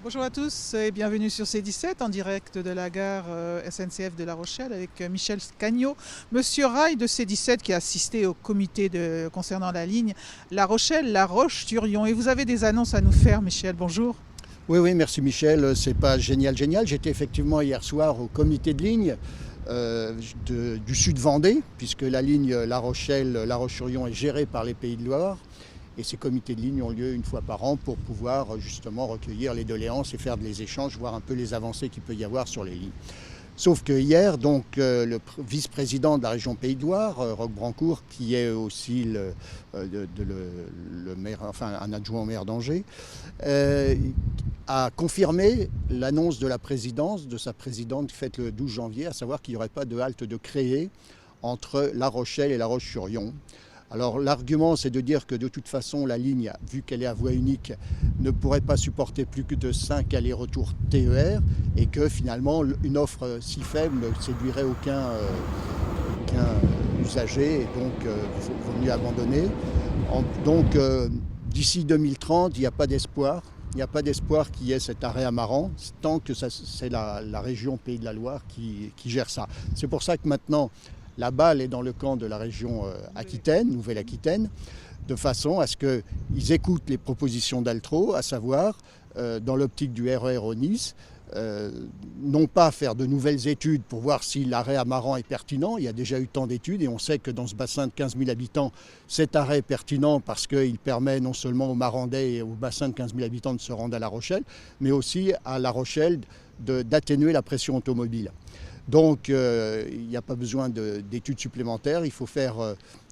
Bonjour à tous et bienvenue sur C17 en direct de la gare SNCF de La Rochelle avec Michel Cagnaud, Monsieur Rail de C17 qui a assisté au comité concernant la ligne La Rochelle-La Roche-sur-Yon. Et vous avez des annonces à nous faire, Michel, bonjour. Oui, oui, merci Michel. C'est pas génial, génial. J'étais effectivement hier soir au comité de ligne du Sud Vendée, puisque la ligne La Rochelle-La Roche-sur-Yon est gérée par les Pays de Loire. Et ces comités de ligne ont lieu une fois par an pour pouvoir justement recueillir les doléances et faire des échanges, voir un peu les avancées qu'il peut y avoir sur les lignes. Sauf que hier, donc, le vice-président de la région Pays de Loire, Roch Brancourt, qui est aussi le maire, enfin un adjoint au maire d'Angers, a confirmé l'annonce de la présidence, de sa présidente faite le 12 janvier, à savoir qu'il n'y aurait pas de halte de créer entre La Rochelle et La Roche-sur-Yon. Alors l'argument, c'est de dire que de toute façon, la ligne, vu qu'elle est à voie unique, ne pourrait pas supporter plus que de 5 allers-retours TER et que finalement, une offre si faible ne séduirait aucun usager et donc il vaut mieux abandonner. Donc d'ici 2030, il n'y a pas d'espoir. Il n'y a pas d'espoir qu'il y ait cet arrêt à Maran, tant que c'est la région Pays de la Loire qui gère ça. C'est pour ça que maintenant, la balle est dans le camp de la région Aquitaine, Nouvelle-Aquitaine, de façon à ce qu'ils écoutent les propositions d'Altro, à savoir, dans l'optique du RER au Nice, non pas faire de nouvelles études pour voir si l'arrêt à Maran est pertinent. Il y a déjà eu tant d'études et on sait que dans ce bassin de 15 000 habitants, cet arrêt est pertinent parce qu'il permet non seulement aux Marandais et au bassin de 15 000 habitants de se rendre à La Rochelle, mais aussi à La Rochelle d'atténuer la pression automobile. Donc il n'y a pas besoin d'études supplémentaires, il faut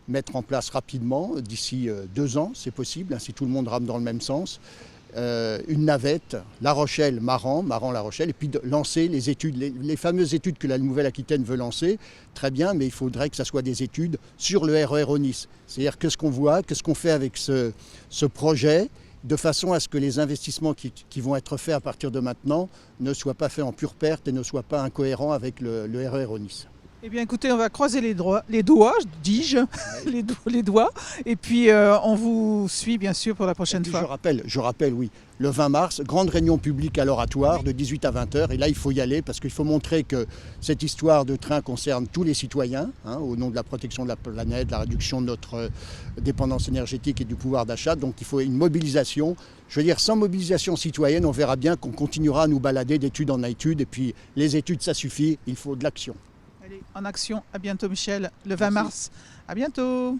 mettre en place rapidement, d'ici 2 ans, c'est possible, hein, si tout le monde rame dans le même sens, une navette, La Rochelle, Maran, Maran-La Rochelle, et puis de lancer les études, les fameuses études que la Nouvelle-Aquitaine veut lancer, très bien, mais il faudrait que ce soit des études sur le RER au Nice. C'est-à-dire qu'est-ce qu'on voit, qu'est-ce qu'on fait avec ce projet, de façon à ce que les investissements qui vont être faits à partir de maintenant ne soient pas faits en pure perte et ne soient pas incohérents avec le RER au Nice. Eh bien écoutez, on va croiser les doigts, dis-je, les doigts, et puis on vous suit bien sûr pour la prochaine fois. Je rappelle, oui, le 20 mars, grande réunion publique à l'Oratoire de 18 à 20 heures. Et là, il faut y aller parce qu'il faut montrer que cette histoire de train concerne tous les citoyens, hein, au nom de la protection de la planète, la réduction de notre dépendance énergétique et du pouvoir d'achat. Donc il faut une mobilisation. Je veux dire, sans mobilisation citoyenne, on verra bien qu'on continuera à nous balader d'études en études. Et puis les études, ça suffit, il faut de l'action. Allez, en action, à bientôt Michel, le 20 mars. À bientôt.